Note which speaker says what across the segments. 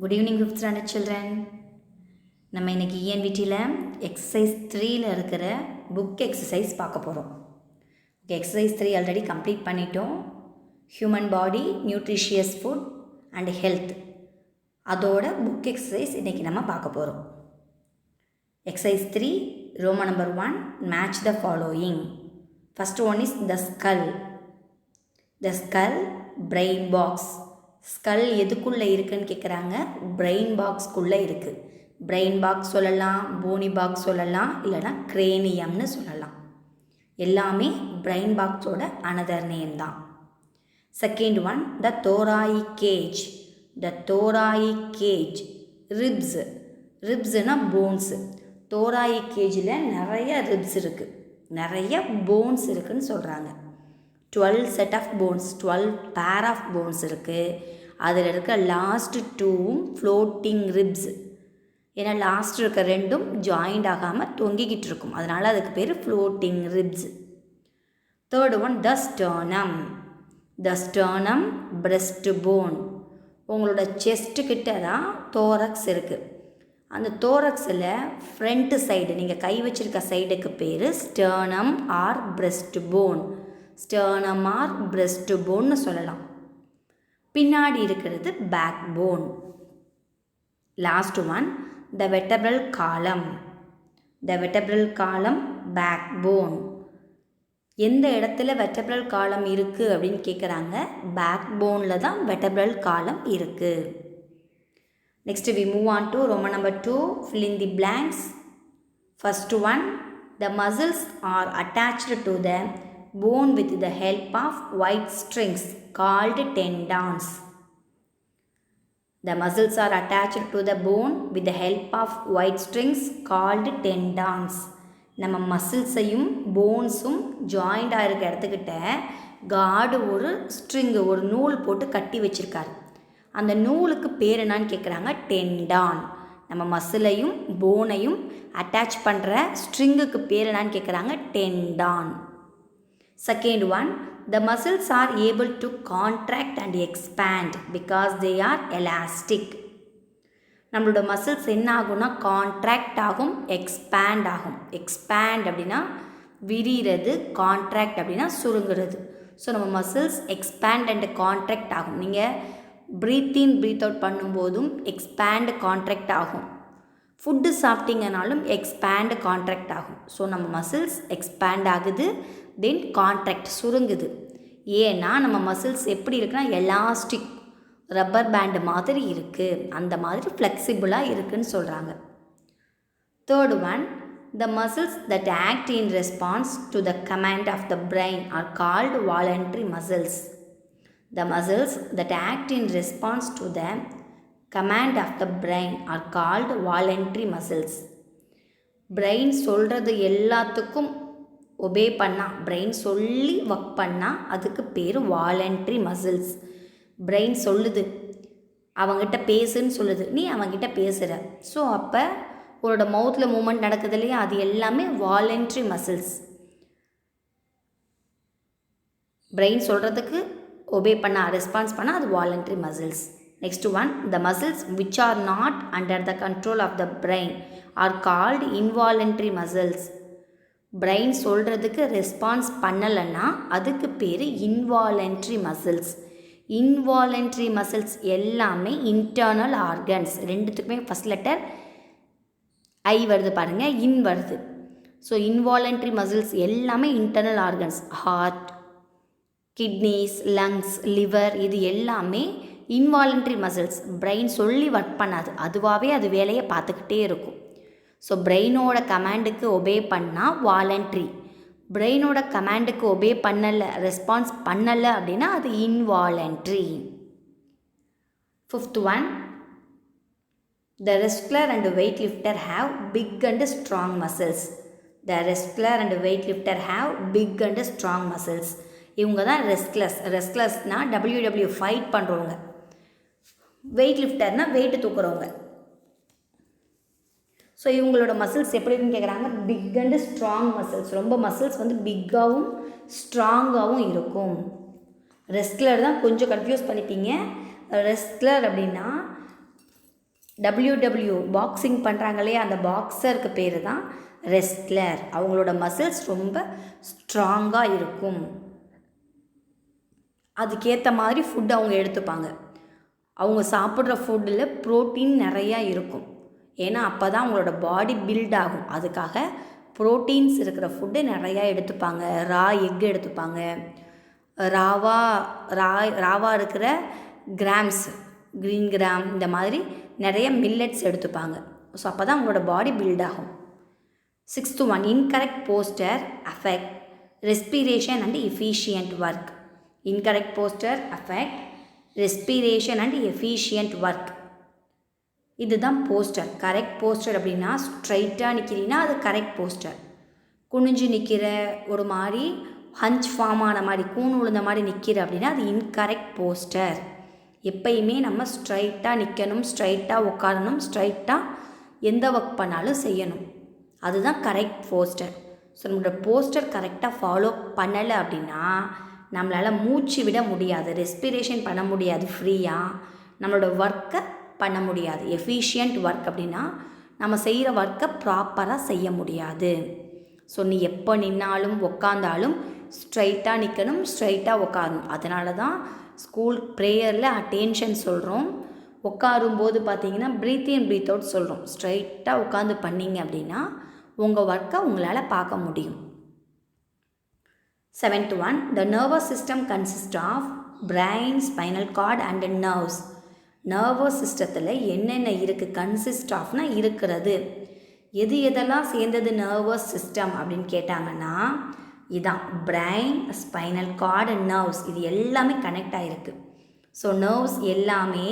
Speaker 1: Good evening fifth standard children. நம்ம இன்றைக்கி இஎன்விடியில் exercise 3ல் இருக்கிற புக் எக்ஸசைஸ் பார்க்க போகிறோம். ஓகே, எக்ஸசைஸ் 3 ஆல்ரெடி கம்ப்ளீட் பண்ணிட்டோம். Human body, nutritious food and health, அதோட புக் எக்ஸசைஸ் இன்றைக்கி நம்ம பார்க்க போகிறோம். Exercise 3, Roman number 1, match the following. First one is the skull. The skull, brain box. Skull எதுக்குள்ளே இருக்குதுன்னு கேட்குறாங்க. பிரெயின் பாக்ஸ்க்குள்ளே இருக்குது. பிரெயின் பாக்ஸ் சொல்லலாம், போனி பாக்ஸ் சொல்லலாம், இல்லைனா கிரேனியம்னு சொல்லலாம். எல்லாமே பிரெயின் பாக்ஸோட அனதர் நேம் தான். செகண்ட் ஒன், த தோராயிக் கேஜ். த தோராயிக் கேஜ், ரிப்ஸ். ரிப்ஸுனால் போன்ஸு. தோராயிக் கேஜில் நிறைய ரிப்ஸ் இருக்குது, நிறைய போன்ஸ் இருக்குதுன்னு சொல்கிறாங்க. 12 set of bones, 12 pair of bones இருக்குது. அதில் இருக்க லாஸ்ட் 2வும் ஃப்ளோட்டிங் ரிப்ஸ். ஏன்னா லாஸ்ட் இருக்க 2ம் ஜாயிண்ட் ஆகாமல் தொங்கிக்கிட்டு இருக்கும், அதனால் அதுக்கு பேர் ஃப்ளோட்டிங் ரிப்ஸ். தேர்ட் ஒன், த ஸ்டர்னம். த ஸ்டர்னம், பிரெஸ்ட் போன். உங்களோட செஸ்ட்டுக்கிட்ட தான் தோரக்ஸ் இருக்குது. அந்த தோரக்ஸில் ஃப்ரண்ட் சைடு, நீங்கள் கை வச்சுருக்க சைடுக்கு பேர் sternum or breast bone. Sternum or breast போன்னு சொல்லலாம். பின்னாடி இருக்கிறது back bone. Last one, the vertebral column. The vertebral காலம், பேக் போன். எந்த இடத்துல வெர்டெப்ரல் காலம் இருக்குது அப்படின்னு கேட்குறாங்க. பேக் போனில் தான் வெர்டெப்ரல் காலம் இருக்குது. Next we move on to Roman number 2, fill in the blanks. First one, the muscles are attached to the bone with the help of white strings called tendons. The muscles are attached to the bone with the help of white strings called tendons. நம்ம மசில்ஸையும் போன்ஸும் ஜாயிண்டாக இருக்க இடத்துக்கிட்ட காடு ஒரு string, ஒரு நூல் போட்டு கட்டி வச்சுருக்காரு. அந்த நூலுக்கு பேர் என்னான்னு கேட்குறாங்க. டெண்டான். நம்ம மசிலையும் போனையும் அட்டாச் பண்ணுற ஸ்ட்ரிங்குக்கு பேர் என்னான்னு கேட்குறாங்க. டெண்டான். Second one, the muscles are able to contract and expand because they are elastic. நம்மளோட மசில்ஸ் என்ன ஆகும்னா கான்ட்ராக்ட் ஆகும், எக்ஸ்பேண்ட் ஆகும். எக்ஸ்பேண்ட் அப்படின்னா விரிகிறது, கான்ட்ராக்ட் அப்படின்னா சுருங்குறது. ஸோ நம்ம மசில்ஸ் எக்ஸ்பேண்ட் அண்ட் கான்ட்ராக்ட் ஆகும். நீங்கள் ப்ரீத் இன் ப்ரீத் அவுட் பண்ணும்போதும் எக்ஸ்பேண்ட் கான்ட்ராக்ட் ஆகும். ஃபுட்டு சாப்பிட்டீங்கனாலும் எக்ஸ்பேண்ட் கான்ட்ராக்ட் ஆகும். ஸோ நம்ம மசில்ஸ் எக்ஸ்பேண்ட் ஆகுது, தென் கான்ட்ராக்ட் சுருங்குது. ஏன்னா நம்ம மசில்ஸ் எப்படி இருக்குன்னா எலாஸ்டிக், ரப்பர் பேண்டு மாதிரி இருக்குது, அந்த மாதிரி ஃப்ளெக்சிபிளாக இருக்குதுன்னு சொல்கிறாங்க. Third one, the muscles that act in response to the command of the brain are called voluntary muscles. The muscles that act in response to the command of the brain are called voluntary muscles. Brain சொல்கிறது எல்லாத்துக்கும் obey பண்ணால், brain சொல்லி work பண்ணால் அதுக்கு பேர் voluntary muscles. Brain சொல்லுது, அவங்ககிட்ட பேசுன்னு சொல்லுது, நீ அவங்ககிட்ட பேசுகிற. ஸோ அப்போ உங்களோட மவுத்தில் மூமெண்ட் நடக்குது இல்லையா, அது எல்லாமே வாலண்டரி மசில்ஸ். பிரெயின் சொல்கிறதுக்கு ஒபே பண்ணால், ரெஸ்பான்ஸ் பண்ணால் அது voluntary muscles. Next one, the muscles which are not under the control of the brain are called involuntary muscles. Brain சொல்கிறதுக்கு ரெஸ்பான்ஸ் பண்ணலைன்னா அதுக்கு பேர் இன்வாலண்டரி மசில்ஸ். இன்வாலண்டரி மசில்ஸ் எல்லாமே இன்டர்னல் ஆர்கன்ஸ். ரெண்டுத்துக்குமே ஃபஸ்ட் லெட்டர் ஐ வருது பாருங்கள், இன் வருது. So involuntary muscles எல்லாமே internal organs. Heart, kidneys, lungs, liver, இது எல்லாமே இன்வாலண்டரி மசில்ஸ். பிரெயின் சொல்லி ஒர்க் பண்ணாது, அதுவாகவே அது வேலையை பார்த்துக்கிட்டே இருக்கும். ஸோ பிரெயினோட கமாண்டுக்கு ஒபே பண்ணால் வாலண்ட்ரி, பிரெயினோட கமாண்டுக்கு ஒபே பண்ணலை, ரெஸ்பான்ஸ் பண்ணலை அப்படின்னா அது involuntary. Fifth one, the wrestler and weight lifter have big and strong muscles. The wrestler and weight lifter have big and strong muscles. இவங்க தான் ரெஸ்ட்லஸ். ரெஸ்ட்லஸ்னால் WW ஃபைட் பண்ணுறவங்க. வெயிட் லிஃப்டர்னால் வெயிட்டு தூக்குறவங்க. ஸோ இவங்களோட மசில்ஸ் எப்படி இருக்குன்னு கேட்குறாங்க. Big and strong muscles. ரொம்ப மசில்ஸ் வந்து பிக்காகவும் ஸ்ட்ராங்காகவும் இருக்கும். ரெஸ்ட்லர் தான் கொஞ்சம் கன்ஃபியூஸ் பண்ணிட்டீங்க. ரெஸ்ட்லர் அப்படின்னா WW பாக்ஸிங் பண்ணுறாங்களே அந்த பாக்ஸருக்கு பேர் தான் ரெஸ்ட்லர். அவங்களோட மசில்ஸ் ரொம்ப ஸ்ட்ராங்காக இருக்கும். அதுக்கேற்ற மாதிரி ஃபுட் அவங்க எடுத்துப்பாங்க. அவங்க சாப்பிட்ற ஃபுட்டில் ப்ரோட்டீன் நிறையா இருக்கும். ஏன்னா அப்போ தான் அவங்களோட பாடி பில்ட் ஆகும். அதுக்காக ப்ரோட்டீன்ஸ் இருக்கிற ஃபுட்டு நிறையா எடுத்துப்பாங்க. ரா எக் எடுத்துப்பாங்க. ராவா இருக்கிற கிராம்ஸ், க்ரீன் கிராம், இந்த மாதிரி நிறைய மில்லட்ஸ் எடுத்துப்பாங்க. ஸோ அப்போ தான் அவங்களோட பாடி பில்ட் ஆகும். 6th one, incorrect posture affect respiration and efficient work. Incorrect posture affect respiration and efficient work. இதுதான் போஸ்டர். கரெக்ட் போஸ்டர் அப்படின்னா ஸ்ட்ரைட்டாக நிற்கிறீங்கன்னா அது கரெக்ட் போஸ்டர். குனிஞ்சு நிற்கிற, ஒரு மாதிரி ஹஞ்ச் ஃபார்ம் ஆன மாதிரி, கூணு விழுந்த மாதிரி நிற்கிற அப்படின்னா அது இன்கரெக்ட் போஸ்டர். எப்பயுமே நம்ம ஸ்ட்ரைட்டாக நிற்கணும், ஸ்ட்ரைட்டாக உட்காரணும், ஸ்ட்ரைட்டாக எந்த ஒர்க் பண்ணாலும் செய்யணும். அதுதான் கரெக்ட் போஸ்டர். ஸோ நம்மளோட போஸ்டர் கரெக்டாக ஃபாலோ பண்ணலை அப்படின்னா நம்மளால் மூச்சு விட முடியாது, ரெஸ்பிரேஷன் பண்ண முடியாது, ஃப்ரீயாக நம்மளோட ஒர்க்கை பண்ண முடியாது. எஃபிஷியன்ட் ஒர்க் அப்படின்னா நம்ம செய்கிற ஒர்க்கை ப்ராப்பராக செய்ய முடியாது. ஸோ நீ எப்போ நின்னாலும் உக்காந்தாலும் ஸ்ட்ரைட்டாக நிற்கணும், ஸ்ட்ரைட்டாக உட்காரணும். அதனால தான் ஸ்கூல் ப்ரேயரில் அட்டென்ஷன் சொல்கிறோம். உட்காரும்போது பார்த்தீங்கன்னா ப்ரீத் இன் ப்ரீத் அவுட் சொல்கிறோம். ஸ்ட்ரைட்டாக உட்காந்து பண்ணிங்க அப்படின்னா உங்கள் ஒர்க்கை உங்களால் பார்க்க முடியும். 7th one, the nervous system consists of brain, spinal cord and nerves. Nervous சிஸ்டத்தில் என்னென்ன இருக்குது? கன்சிஸ்ட் ஆஃப்னா இருக்கிறது. எதெல்லாம் சேர்ந்தது நர்வஸ் சிஸ்டம் அப்படின்னு கேட்டாங்கன்னா இதான் பிரைன், ஸ்பைனல் கார்டு, நர்வ்ஸ். இது எல்லாமே கனெக்ட் ஆகிருக்கு. ஸோ நர்வ்ஸ் எல்லாமே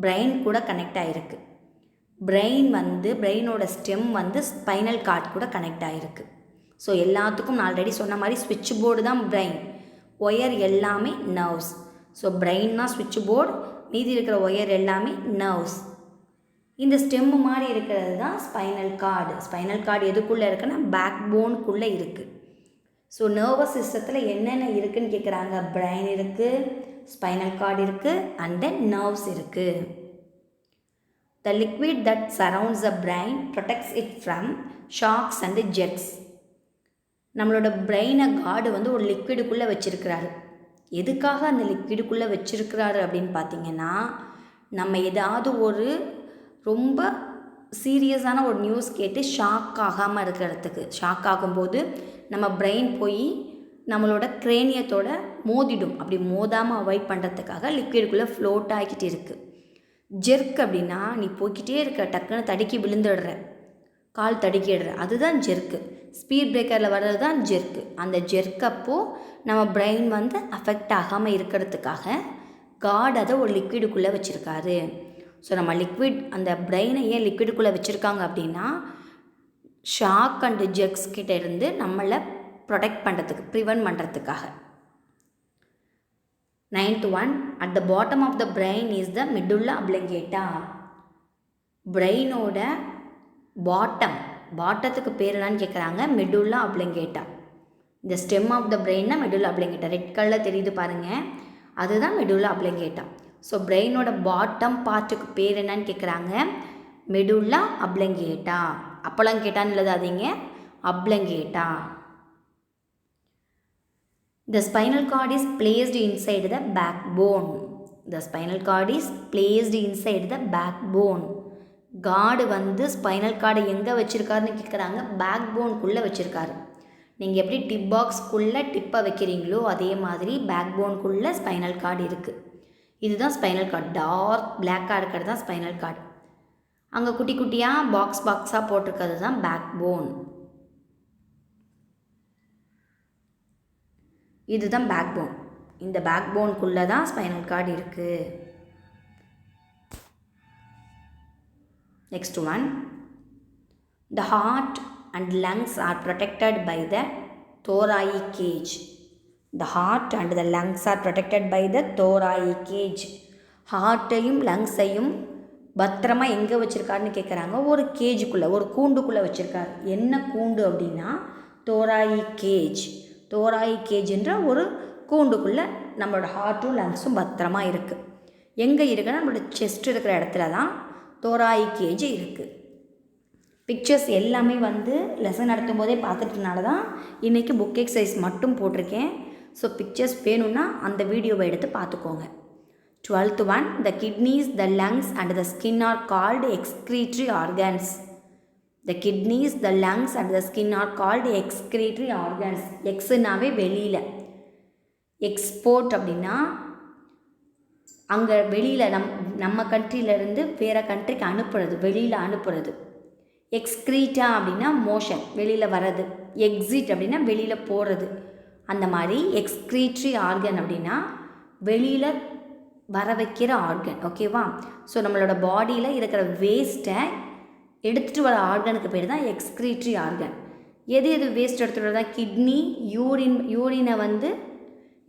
Speaker 1: பிரெயின் கூட கனெக்ட் ஆகிருக்கு. பிரெயினோட ஸ்டெம் ஸ்பைனல் கார்டு கூட கனெக்ட் ஆகிருக்கு. ஸோ எல்லாத்துக்கும் நான் ஆல்ரெடி சொன்ன மாதிரி ஸ்விட்ச் போர்டு தான் பிரெயின், ஒயர் எல்லாமே நர்வ்ஸ். ஸோ பிரெயின்னா ஸ்விட்ச் போர்டு, மீதி இருக்கிற ஒயர் எல்லாமே நர்வ்ஸ். இந்த ஸ்டெம்மு மாதிரி இருக்கிறது தான் ஸ்பைனல் கார்டு. ஸ்பைனல் கார்டு எதுக்குள்ளே இருக்குன்னா பேக் போனுக்குள்ளே இருக்குது. ஸோ நர்வஸ் சிஸ்டத்தில் என்னென்ன இருக்குதுன்னு கேட்குறாங்க. பிரெயின் இருக்குது, ஸ்பைனல் கார்டு இருக்குது, அண்ட் தென் நர்வ்ஸ் இருக்குது. The liquid that surrounds the brain protects it from shocks and ஜெட்ஸ். நம்மளோட பிரெயினை காடு ஒரு லிக்விடுக்குள்ளே வச்சுருக்கிறாரு. எதுக்காக அந்த லிக்விடுக்குள்ளே வச்சுருக்கிறாரு அப்படின்னு பார்த்தீங்கன்னா, நம்ம ஏதாவது ஒரு ரொம்ப சீரியஸான ஒரு நியூஸ் கேட்டு ஷாக் ஆகாமல் இருக்கிறதுக்கு. ஷாக் ஆகும்போது நம்ம பிரெயின் போய் நம்மளோட கிரேனியத்தோட மோதிடும். அப்படி மோதாமல் அவாய்ட் பண்ணுறதுக்காக லிக்விடுக்குள்ளே ஃப்ளோட் ஆகிக்கிட்டு இருக்குது. ஜெர்க் அப்படின்னா நீ போய்கிட்டே இருக்க, டக்குன்னு தடுக்கி விழுந்துடுற, கால் தடுக்கிடுற, அதுதான் ஜெர்க்கு. ஸ்பீட் பிரேக்கரில் வர்றது தான் ஜெர்க்கு. அந்த ஜெர்க்கப்போ நம்ம பிரெயின் அஃபெக்ட் ஆகாமல் இருக்கிறதுக்காக காட் அதை ஒரு லிக்விடுக்குள்ளே வச்சுருக்காரு. ஸோ நம்ம லிக்விட், அந்த பிரெயினை ஏன் லிக்விடுக்குள்ளே வச்சுருக்காங்க அப்படின்னா ஷாக் அண்டு ஜெர்க்ஸ் கிட்ட இருந்து நம்மளை ப்ரொடெக்ட் பண்ணுறதுக்கு, ப்ரிவென்ட் பண்ணுறதுக்காக. 9th one, at the bottom of the brain is the medulla oblongata. பிரெயினோட பாட்டத்துக்கு பேர் என்னன்னு கேட்குறாங்க. Medulla oblongata. இந்த ஸ்டெம் ஆஃப் த பிரெயின்னா மெடுல்லா அப்ளங்கேட்டா. ரெட் கலரில் தெரியுது பாருங்கள், அதுதான் மெடுல்லா அப்ளங்கேட்டா. ஸோ பிரெயினோட பாட்டம் பார்ட்டுக்கு பேர் என்னன்னு கேட்குறாங்க. Medulla oblongata. அப்பளங்கேட்டான்னு எழுதாதீங்க, oblongata. The spinal cord is placed inside the backbone. The spinal cord is placed inside the backbone. காடு ஸ்பைனல் கார்டை எங்கே வச்சுருக்காருன்னு கேட்குறாங்க. பேக் போனுக்குள்ளே வச்சுருக்காரு. நீங்கள் எப்படி டிப் பாக்ஸ்க்குள்ளே டிப்பை வைக்கிறீங்களோ அதே மாதிரி பேக் போனுக்குள்ளே ஸ்பைனல் கார்டு இருக்குது. இதுதான் ஸ்பைனல் கார்டு. டார்க் பிளாக்காக இருக்கிறது தான் ஸ்பைனல் கார்டு. அங்கே குட்டி குட்டியாக பாக்ஸாக போட்டிருக்கிறது தான் பேக் போன். இதுதான் பேக் போன். இந்த பேக் போனுக்குள்ளே தான் ஸ்பைனல் கார்டு இருக்குது. Next one, the heart and lungs are protected by the thoracic cage. The heart and the lungs are protected by the thoracic cage. ஹார்ட்டையும் லங்ஸையும் பத்திரமா எங்கே வச்சுருக்காருன்னு கேட்குறாங்க. ஒரு கேஜுக்குள்ளே, ஒரு கூண்டுக்குள்ளே வச்சுருக்காரு. என்ன கூண்டு அப்படின்னா தோராயிக் கேஜ். தோராயிக் கேஜ்ன்ற ஒரு கூண்டுக்குள்ளே நம்மளோட ஹார்ட்டும் லங்ஸும் பத்திரமா இருக்குது. எங்கே இருக்குன்னா நம்மளோட செஸ்ட் இருக்கிற இடத்துல தான் தோராய்க்கு இருக்குது. பிக்சர்ஸ் எல்லாமே வந்து லெசன் நடத்தும் போதே பார்த்துட்டனால தான் இன்றைக்கி புக் எக்ஸசைஸ் மட்டும் போட்டிருக்கேன். ஸோ பிக்சர்ஸ் வேணும்னா அந்த வீடியோவை எடுத்து பார்த்துக்கோங்க. 12th one, the kidneys, the lungs and the skin are called excretory organs. The kidneys, the lungs and the skin are called excretory organs. எக்ஸ்னாவே வெளியில், எக்ஸ்போர்ட் அப்படின்னா அங்கே வெளியில் நம்ம கண்ட்ரியிலேருந்து வேறு கண்ட்ரிக்கு அனுப்புறது, வெளியில் அனுப்புறது. எக்ஸ்க்ரீட்டா அப்படின்னா மோஷன், வெளியில் வர்றது. எக்ஸிட் அப்படின்னா வெளியில் போகிறது. அந்த மாதிரி எக்ஸ்க்ரீட்ரி ஆர்கன் அப்படின்னா வெளியில் வர வைக்கிற ஆர்கன். ஓகேவா? ஸோ நம்மளோட பாடியில் இருக்கிற வேஸ்ட்டை எடுத்துகிட்டு வர ஆர்கனுக்கு பேர் தான் எக்ஸ்க்ரீட்ரி ஆர்கன். எது வேஸ்ட் எடுத்துகிட்டு வரதா? கிட்னி, யூரினை வந்து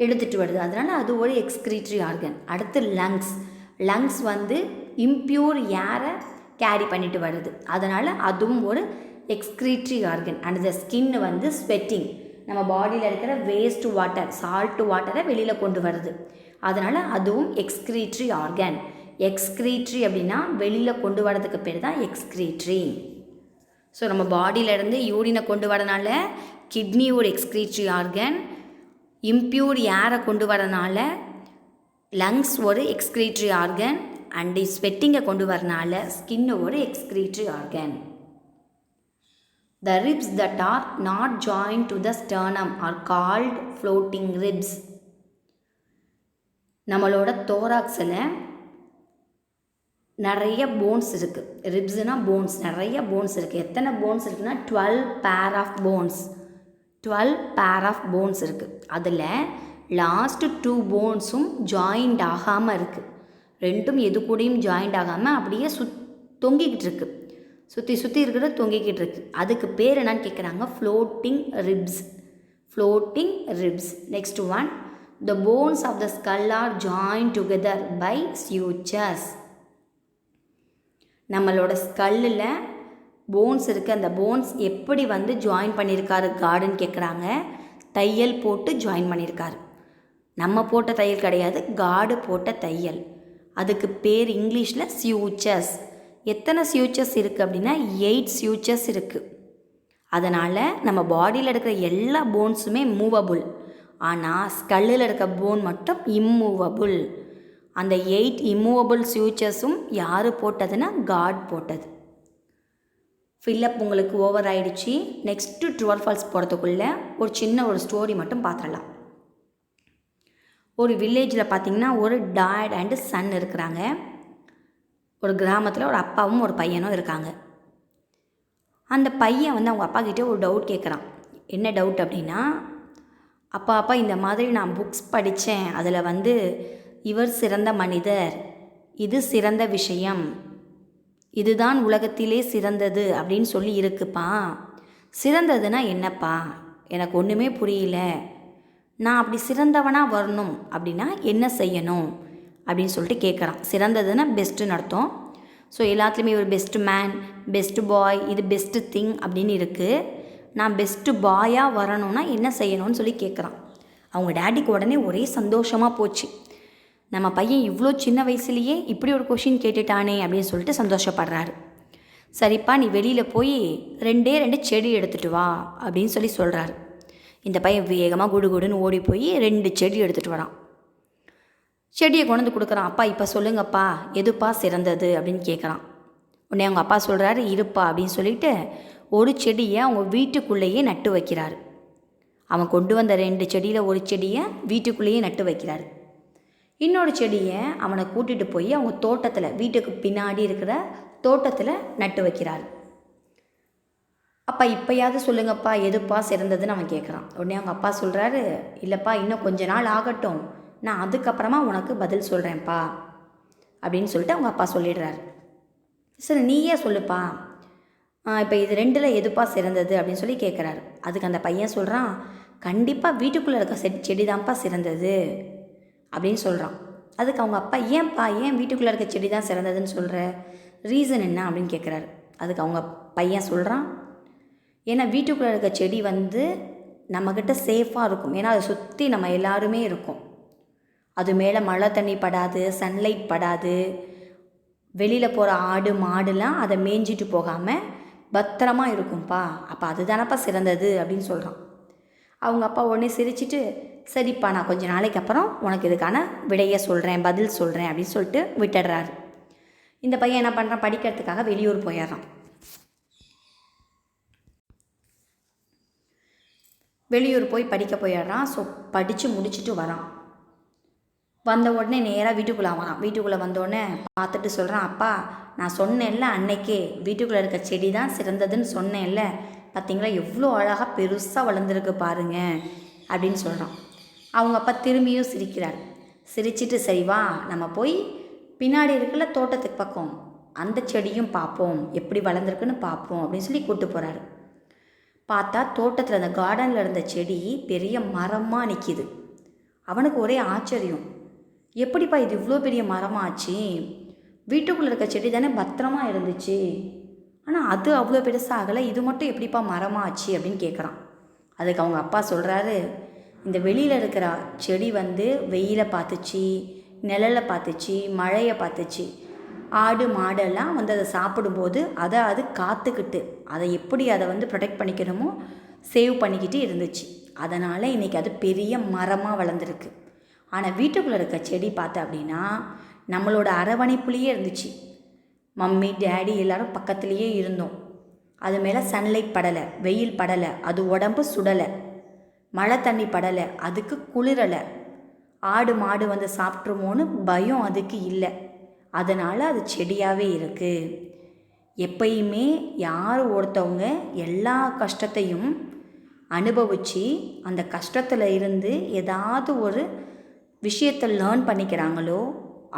Speaker 1: எடுத்துகிட்டு வருது, அதனால் அது ஒரு எக்ஸ்க்ரீட்ரி ஆர்கன். அடுத்து லங்ஸ் வந்து இம்ப்யூர் ஏரை கேரி பண்ணிட்டு வருது, அதனால் அதுவும் ஒரு excretory organ. And the skin வந்து ஸ்வெட்டிங், நம்ம பாடியில் இருக்கிற வேஸ்ட் வாட்டர், சால்ட் வாட்டரை வெளியில் கொண்டு வருது, அதனால் அதுவும் எக்ஸ்க்ரீட்ரி ஆர்கன். எக்ஸ்க்ரீட்ரி அப்படின்னா வெளியில் கொண்டு வரதுக்கு பேர் தான் எக்ஸ்க்ரீட்ரி. ஸோ நம்ம பாடியிலேருந்து யூரினை கொண்டு வரனால கிட்னி ஒரு எக்ஸ்க்ரீட்ரி ஆர்கன், இம்ப்யூர் ஏரை கொண்டு வரனால லங்ஸ் ஒரு எக்ஸ்க்ரீட்ரி ஆர்கன், அண்ட் ஸ்வெட்டிங்கை கொண்டு வரனால ஸ்கின் ஒரு excretory organ. The ribs that are not joined to the sternum are called floating ribs. நம்மளோட தோராக்ஸில் நிறைய போன்ஸ் இருக்குது. ரிப்ஸ்னால் போன்ஸ், நிறைய போன்ஸ் இருக்குது. எத்தனை போன்ஸ் இருக்குன்னா 12 pair of bones. 12 pair of bones இருக்குது. அதில் லாஸ்ட்டு 2 போன்ஸும் ஜாயிண்ட் ஆகாமல் இருக்குது. ரெண்டும் எது கூடயும் ஜாயிண்ட் ஆகாமல் அப்படியே தொங்கிக்கிட்டு இருக்குது. சுற்றி இருக்கிறத தொங்கிக்கிட்டு இருக்குது. அதுக்கு பேர் என்னன்னு கேட்குறாங்க? Floating ribs. Floating ribs. Next one, the bones of the skull are joined together by sutures. நம்மளோட ஸ்கல்லில் போன்ஸ் இருக்குது. அந்த போன்ஸ் எப்படி வந்து ஜாயின் பண்ணியிருக்காரு கார்டுன்னு கேட்குறாங்க. தையல் போட்டு ஜாயின் பண்ணியிருக்காரு. நம்ம போட்ட தையல் கிடையாது, கார்டு போட்ட தையல். அதுக்கு பேர் இங்கிலீஷில் சியூச்சர்ஸ். எத்தனை சியூச்சர்ஸ் இருக்குது அப்படின்னா 8 சியூச்சர்ஸ் இருக்குது. அதனால் நம்ம பாடியில் இருக்கிற எல்லா போன்ஸுமே மூவபுள், ஆனால் ஸ்கல்லில் இருக்க போன் மட்டும் இம்மூவபுள். அந்த 8 இம்மூவபுள் சியூச்சர்ஸும் யார் போட்டதுன்னா காட் போட்டது. ஃபில்லப் உங்களுக்கு ஓவர் ஆகிடுச்சு. நெக்ஸ்ட்டு ட்ரூ ஆர் ஃபால்ஸ் போகிறதுக்குள்ளே ஒரு சின்ன ஸ்டோரி மட்டும் பார்த்துடலாம். ஒரு வில்லேஜில் பார்த்திங்கன்னா ஒரு டாட் அண்டு சன் இருக்கிறாங்க. ஒரு கிராமத்தில் ஒரு அப்பாவும் ஒரு பையனும் இருக்காங்க. அந்த பையன் வந்து அவங்க அப்பா கிட்டே ஒரு டவுட் கேட்குறான். என்ன டவுட் அப்படின்னா, அப்பா இந்த மாதிரி நான் புக்ஸ் படித்தேன், அதில் வந்து இவர் சிறந்த மனிதர், இது சிறந்த விஷயம், இதுதான் உலகத்திலே சிறந்தது அப்படின்னு சொல்லி இருக்குப்பா. சிறந்ததுன்னா என்னப்பா, எனக்கு ஒன்றுமே புரியல. நான் அப்படி சிறந்தவனாக வரணும் அப்படின்னா என்ன செய்யணும் அப்படின்னு சொல்லிட்டு கேட்குறான். சிறந்ததுன்னா பெஸ்ட்டுன்னு அர்த்தம். ஸோ எல்லாத்துலேயுமே ஒரு பெஸ்ட்டு மேன், பெஸ்ட்டு பாய், இது பெஸ்ட்டு திங் அப்படின்னு இருக்குது. நான் பெஸ்ட்டு பாயாக வரணும்னா என்ன செய்யணும்னு சொல்லி கேட்குறான். அவங்க டேடிக்கு உடனே ஒரே சந்தோஷமாக போச்சு. நம்ம பையன் இவ்வளோ சின்ன வயசுலேயே இப்படி ஒரு கொஷின் கேட்டுட்டானே அப்படின்னு சொல்லிட்டு சந்தோஷப்படுறாரு. சரிப்பா, நீ வெளியில் போய் 2 செடி எடுத்துகிட்டு வா அப்படின்னு சொல்லி சொல்கிறாரு. இந்த பையன் வேகமாக குடுகுடுன்னு ஓடி போய் 2 செடி எடுத்துகிட்டு வரான். செடியை கொண்டு வந்து கொடுக்குறான். அப்பா இப்போ சொல்லுங்கப்பா, எதுப்பா சிறந்தது அப்படின்னு கேட்குறான். உடனே அவங்க அப்பா சொல்கிறாரு, இருப்பா அப்படின்னு சொல்லிட்டு ஒரு செடியை அவங்க வீட்டுக்குள்ளேயே நட்டு வைக்கிறாரு. அவன் கொண்டு வந்த 2 செடியில் ஒரு செடியை வீட்டுக்குள்ளேயே நட்டு வைக்கிறாரு. இன்னொரு செடியை அவனை கூட்டிகிட்டு போய் அவங்க தோட்டத்தில், வீட்டுக்கு பின்னாடி இருக்கிற தோட்டத்தில் நட்டு வைக்கிறாரு. அப்பா இப்போயாவது சொல்லுங்கப்பா, எதுப்பா சிறந்ததுன்னு அவன் கேட்குறான். உடனே அவங்க அப்பா சொல்கிறாரு, இல்லைப்பா இன்னும் கொஞ்ச நாள் ஆகட்டும், நான் அதுக்கப்புறமா உனக்கு பதில் சொல்கிறேன்ப்பா அப்படின்னு சொல்லிட்டு அவங்க அப்பா சொல்லிடுறாரு. சரி நீயே சொல்லுப்பா, இப்போ இது 2ல் எதுப்பா சிறந்தது அப்படின்னு சொல்லி கேட்குறாரு. அதுக்கு அந்த பையன் சொல்கிறான், கண்டிப்பாக வீட்டுக்குள்ளே இருக்க செடி தான்ப்பா சிறந்தது அப்படின்னு சொல்கிறான். அதுக்கு அவங்க அப்பா, ஏன் வீட்டுக்குள்ளே இருக்க செடி தான் சிறந்ததுன்னு சொல்கிற, ரீசன் என்ன அப்படின்னு கேட்குறாரு. அதுக்கு அவங்க பையன் சொல்கிறான், ஏன்னா வீட்டுக்குள்ளே இருக்க செடி வந்து நம்மக்கிட்ட சேஃபாக இருக்கும். ஏன்னா அதை சுற்றி நம்ம எல்லாருமே இருக்கும். அது மேலே மழை தண்ணி படாது, சன்லைட் படாது, வெளியில் போகிற ஆடு மாடுலாம் அதை மேய்ஞ்சிட்டு போகாமல் பத்திரமா இருக்கும்ப்பா, அப்போ அதுதானப்பா சிறந்தது அப்படின்னு சொல்கிறான். அவங்க அப்பா உடனே சிரிச்சிட்டு, சரிப்பா நான் கொஞ்சம் நாளைக்கு அப்புறம் உனக்கு இதுக்கான விடையை சொல்கிறேன், பதில் சொல்கிறேன் அப்படின்னு சொல்லிட்டு விட்டுடுறாரு. இந்த பையன் என்ன பண்ணுறான், படிக்கிறதுக்காக வெளியூர் போயிடுறான். வெளியூர் போய் படிக்க போயிடுறான். ஸோ படித்து முடிச்சுட்டு வரான். வந்த உடனே நேராக வீட்டுக்குள்ளே வரான். வீட்டுக்குள்ளே வந்தோடனே பார்த்துட்டு சொல்கிறான், அப்பா நான் சொன்னேன்ல அன்னைக்கே வீட்டுக்குள்ளே இருக்க செடி தான் சிறந்ததுன்னு சொன்னேன்ல, பார்த்தீங்களா எவ்வளோ அழகாக பெருசாக வளர்ந்துருக்கு பாருங்க அப்படின்னு சொல்கிறான். அவங்க அப்பா திரும்பியும் சிரிக்கிறார். சிரிச்சிட்டு, சரி வா நம்ம போய் பின்னாடி இருக்குல்ல தோட்டத்துக்கு பக்கம் அந்த செடியும் பார்ப்போம், எப்படி வளர்ந்துருக்குன்னு பார்ப்போம் அப்படின்னு சொல்லி கூப்பிட்டு போகிறாரு. பார்த்தா தோட்டத்தில் அந்த கார்டனில் இருந்த செடி பெரிய மரமாக நிற்கிது. அவனுக்கு ஒரே ஆச்சரியம், எப்படிப்பா இது இவ்வளோ பெரிய மரமாச்சு, வீட்டுக்குள்ளே இருக்க செடி தானே பத்திரமா இருந்துச்சு, ஆனால் அது அவ்வளோ பெருசாகலை, இது மட்டும் எப்படிப்பா மரமாச்சு அப்படின்னு கேட்குறான். அதுக்கு அவங்க அப்பா சொல்கிறாரு, இந்த வெளியில் இருக்கிற செடி வெயிலை பார்த்துச்சு, நிழலை பார்த்துச்சு, மழையை பார்த்துச்சு, ஆடு மாடெல்லாம் அதை சாப்பிடும்போது அது காத்துக்கிட்டு அதை எப்படி அதை ப்ரொடெக்ட் பண்ணிக்கணுமோ சேவ் பண்ணிக்கிட்டு இருந்துச்சு. அதனால் இன்றைக்கி அது பெரிய மரமாக வளர்ந்துருக்கு. ஆனால் வீட்டுக்குள்ளே இருக்க செடி பார்த்த அப்படின்னா நம்மளோட அரவணைப்புலேயே இருந்துச்சு. மம்மி டேடி எல்லோரும் பக்கத்துலேயே இருந்தோம். அது மேலே சன்லைட் படலை, வெயில் படலை, அது உடம்பு சுடலை, மழை தண்ணி படலை, அதுக்கு குளிரலை, ஆடு மாடு சாப்பிட்ருமோன்னு பயம் அதுக்கு இல்லை. அதனால் அது செடியாகவே இருக்குது. எப்பயுமே யார் ஒருத்தவங்க எல்லா கஷ்டத்தையும் அனுபவித்து அந்த கஷ்டத்தில் இருந்து ஏதாவது ஒரு விஷயத்தை லேர்ன் பண்ணிக்கிறாங்களோ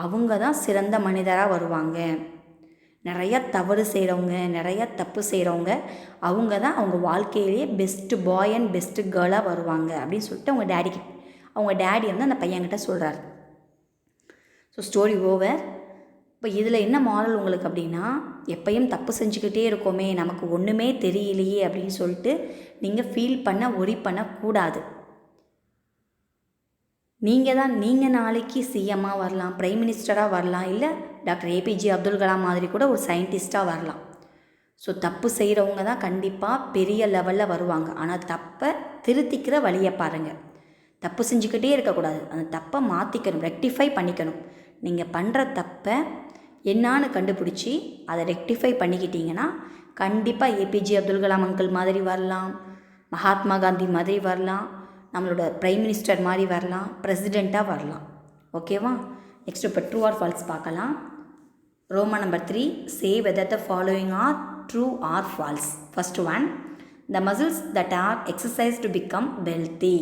Speaker 1: அவங்க தான் சிறந்த மனிதராக வருவாங்க. நிறையா தவறு செய்கிறவங்க, நிறையா தப்பு செய்கிறவங்க அவங்க தான் அவங்க வாழ்க்கையிலேயே பெஸ்ட்டு பாய் அண்ட் பெஸ்ட்டு கேர்ளாக வருவாங்க அப்படின்னு சொல்லிட்டு அவங்க டேடி அந்த பையன்கிட்ட சொல்கிறார். So story over. இப்போ இதில் என்ன மாரல் உங்களுக்கு அப்படின்னா, எப்பயும் தப்பு செஞ்சுக்கிட்டே இருக்கோமே, நமக்கு ஒன்றுமே தெரியலையே அப்படின்னு சொல்லிட்டு நீங்கள் ஃபீல் ஒரி பண்ணக்கூடாது. நீங்கள் நாளைக்கு சிஎம்மாக வரலாம், பிரைம் மினிஸ்டராக வரலாம், இல்லை டாக்டர் ஏபிஜே அப்துல் கலாம் மாதிரி கூட ஒரு சயின்டிஸ்ட்டாக வரலாம். ஸோ தப்பு செய்கிறவங்க தான் கண்டிப்பாக பெரிய லெவலில் வருவாங்க. ஆனால் தப்பை திருத்திக்கிற வழியை பாருங்கள். தப்பு செஞ்சுக்கிட்டே இருக்கக்கூடாது, அந்த தப்பை மாற்றிக்கணும், ரெக்டிஃபை பண்ணிக்கணும். நீங்கள் பண்ணுற தப்பை என்னான்னு கண்டுபிடிச்சி அதை ரெக்டிஃபை பண்ணிக்கிட்டீங்கன்னா கண்டிப்பாக ஏபிஜே அப்துல் கலாம் அங்கிள் மாதிரி வரலாம், மகாத்மா காந்தி மாதிரி வரலாம், நம்மளோட பிரைம் மினிஸ்டர் மாதிரி வரலாம், பிரசிடெண்ட்டாக வரலாம். ஓகேவா? நெக்ஸ்ட் இப்போ ட்ரூ ஆர் ஃபால்ஸ் பார்க்கலாம். Roman number 3, say whether the following are true or false. First one, the muscles that are exercised to become wealthy.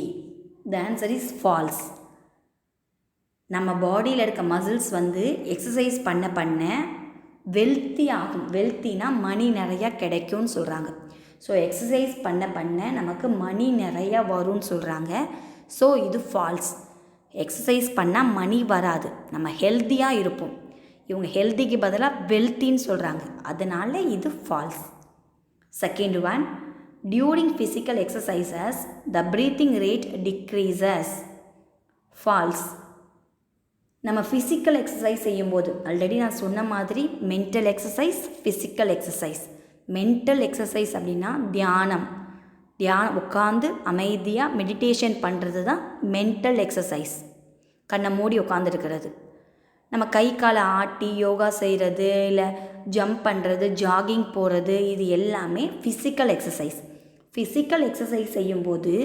Speaker 1: The answer is false. நம்ம பாடியில் இருக்க மசில்ஸ் எக்ஸசைஸ் பண்ண வெல்த்தி ஆகும். வெல்த்தினா மணி நிறையா கிடைக்கும்னு சொல்கிறாங்க. ஸோ எக்ஸசைஸ் பண்ண நமக்கு மணி நிறையா வரும்னு சொல்கிறாங்க. ஸோ இது ஃபால்ஸ். எக்ஸசைஸ் பண்ணால் மணி வராது, நம்ம ஹெல்த்தியாக இருப்போம். இவங்க ஹெல்த்திக்கு பதிலாக வெல்த்தின்னு சொல்கிறாங்க, அதனால் இது false. Second one, during physical exercises the breathing rate decreases. False. நம்ம ஃபிசிக்கல் எக்ஸசைஸ் செய்யும்போது ஆல்ரெடி நான் சொன்ன மாதிரி mental exercise, physical exercise. Mental exercise அப்படின்னா தியானம் உட்காந்து அமைதியாக மெடிடேஷன் பண்ணுறது தான் மென்டல் எக்ஸசைஸ். கண்ணை மூடி உட்காந்துருக்கிறது. நம்ம கை காலை ஆட்டி யோகா செய்கிறது, இல்லை ஜம்ப் பண்ணுறது, ஜாகிங் போகிறது, இது எல்லாமே ஃபிசிக்கல் எக்ஸசைஸ். ஃபிசிக்கல் எக்ஸசைஸ் செய்யும்போது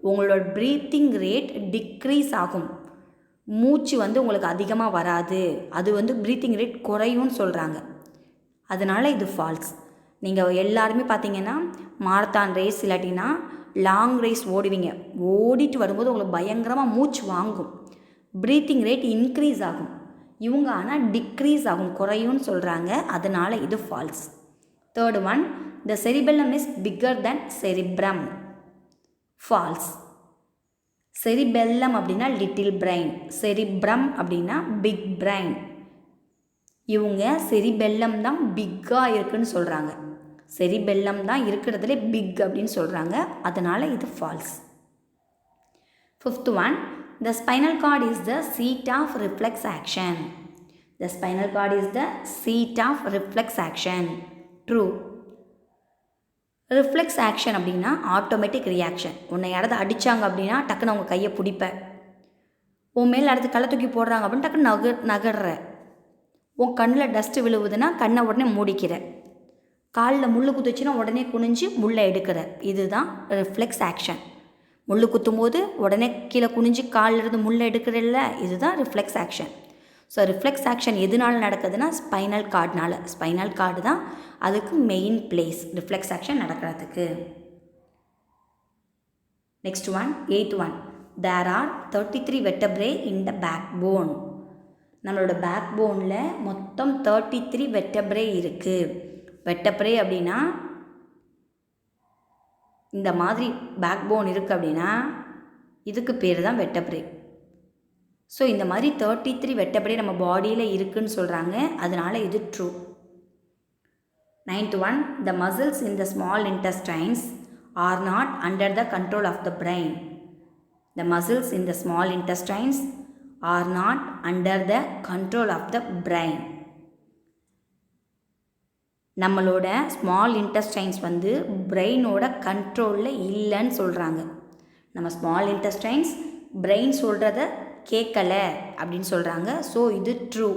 Speaker 1: உங்களோட ப்ரீத்திங் ரேட் டிக்ரீஸ் ஆகும். மூச்சு உங்களுக்கு அதிகமாக வராது, அது ப்ரீத்திங் ரேட் குறையும்னு சொல்கிறாங்க. அதனால் இது ஃபால்ஸ். நீங்கள் எல்லாருமே பார்த்தீங்கன்னா மாரத்தான் ரேஸ் இல்லாட்டினா லாங் ரேஸ் ஓடுவீங்க. ஓடிட்டு வரும்போது உங்களுக்கு பயங்கரமாக மூச்சு வாங்கும், ப்ரீத்திங் ரேட் இன்க்ரீஸ் ஆகும். இவங்க ஆனால் டிக்ரீஸ் ஆகும், குறையும்னு சொல்கிறாங்க. அதனால் இது false. Third one, the cerebellum is bigger than cerebrum. False. Cerebellum அப்படின்னா லிட்டில் பிரைன், செரிப்ரம் அப்படின்னா பிக் பிரைன். இவங்க செரிபெல்லம் தான் பிக்காக இருக்குன்னு சொல்கிறாங்க. செரிபெல்லம் தான் இருக்கிறதுல பிக் அப்படின்னு சொல்கிறாங்க. அதனால் இது false. Fifth one, the spinal cord is the seat of reflex action. The spinal cord is the seat of reflex action. True. Reflex action அப்படின்னா ஆட்டோமேட்டிக் ரியாக்ஷன். உன்னை யாராவது அடித்தாங்க அப்படின்னா டக்குன்னு அவங்க கையை பிடிப்ப, உன் மேலே அடுத்து கள்ள தூக்கி போடுறாங்க அப்படின்னு டக்குன்னு நகர்ற, உன் கண்ணில் டஸ்ட்டு விழுவுதுன்னா கண்ணை உடனே மூடிக்கிற, காலில் முள் குத்துச்சுன்னா உடனே குனிஞ்சு முள்ளை எடுக்கிற. இதுதான் ரிஃப்ளெக்ஸ் ஆக்ஷன். முள் குத்தும் போது உடனே கீழே குனிஞ்சு காலில் இருந்து முள்ளை எடுக்கிறல்ல, இதுதான் reflex action. So reflex action எதனால நடக்குதுன்னா ஸ்பைனல் கார்டுனால. ஸ்பைனல் கார்டு தான் அதுக்கு மெயின் பிளேஸ் ரிஃப்ளெக்ஸ் ஆக்ஷன் நடக்கிறதுக்கு. Next one, 8th one. There are 33 vertebrae in the backbone. நம்மளோட பேக் போனில் மொத்தம் 33 vertebrae இருக்குது. vertebrae அப்படின்னா இந்த மாதிரி பேக் போன் இருக்குது அப்படின்னா இதுக்கு பேர் தான் vertebrae. ஸோ இந்த மாதிரி 33 vertebrae நம்ம பாடியில் இருக்குதுன்னு சொல்கிறாங்க, அதனால் இது true. 9th one. The muscles in the small intestines are not under the control of the brain. The muscles in the small intestines are not under the control of the brain. நம்மளோட small intestines வந்து பிரெயினோட கண்ட்ரோலில் இல்லைன்னு சொல்கிறாங்க. நம்ம small intestines brain சொல்கிறத கேட்கலை அப்படின்னு சொல்கிறாங்க. ஸோ இது ட்ரூ.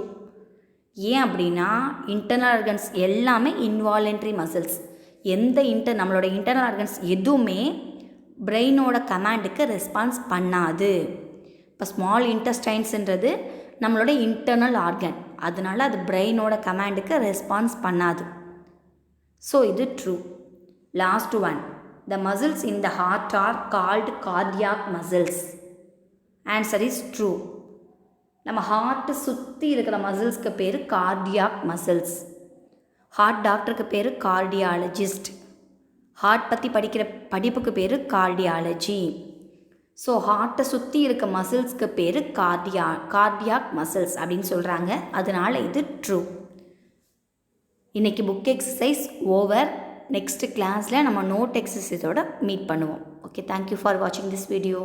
Speaker 1: ஏன் அப்படின்னா இன்டர்னல் ஆர்கன்ஸ் எல்லாமே இன்வாலண்ட்ரி மசில்ஸ். நம்மளோட இன்டர்னல் ஆர்கன்ஸ் எதுவுமே பிரெயினோட கமாண்டுக்கு ரெஸ்பான்ஸ் பண்ணாது. இப்போ ஸ்மால் இன்டெஸ்டைன்ஸுன்றது நம்மளோட இன்டர்னல் ஆர்கன், அதனால அது பிரெயினோட கமாண்டுக்கு ரெஸ்பான்ஸ் பண்ணாது. ஸோ இது true. Last one. The muscles in the heart are called cardiac muscles. Answer is true. நம்ம ஹார்ட்டு சுற்றி இருக்கிற மசில்ஸ்க்கு பேர் கார்டியாக் மசில்ஸ். ஹார்ட் டாக்டருக்கு பேர் கார்டியாலஜிஸ்ட். ஹார்ட் பற்றி படிக்கிற படிப்புக்கு பேர் கார்டியாலஜி. ஸோ ஹார்ட்டை சுற்றி இருக்க மசில்ஸ்க்கு பேர் கார்டியாக் மசில்ஸ் அப்படின்னு சொல்கிறாங்க, அதனால் இது ட்ரூ. இன்றைக்கி புக் எக்ஸசைஸ் ஓவர். நெக்ஸ்ட் கிளாஸில் நம்ம நோட் எக்ஸசைஸோடு மீட் பண்ணுவோம். ஓகே, தேங்க்யூ ஃபார் வாட்சிங் திஸ் வீடியோ.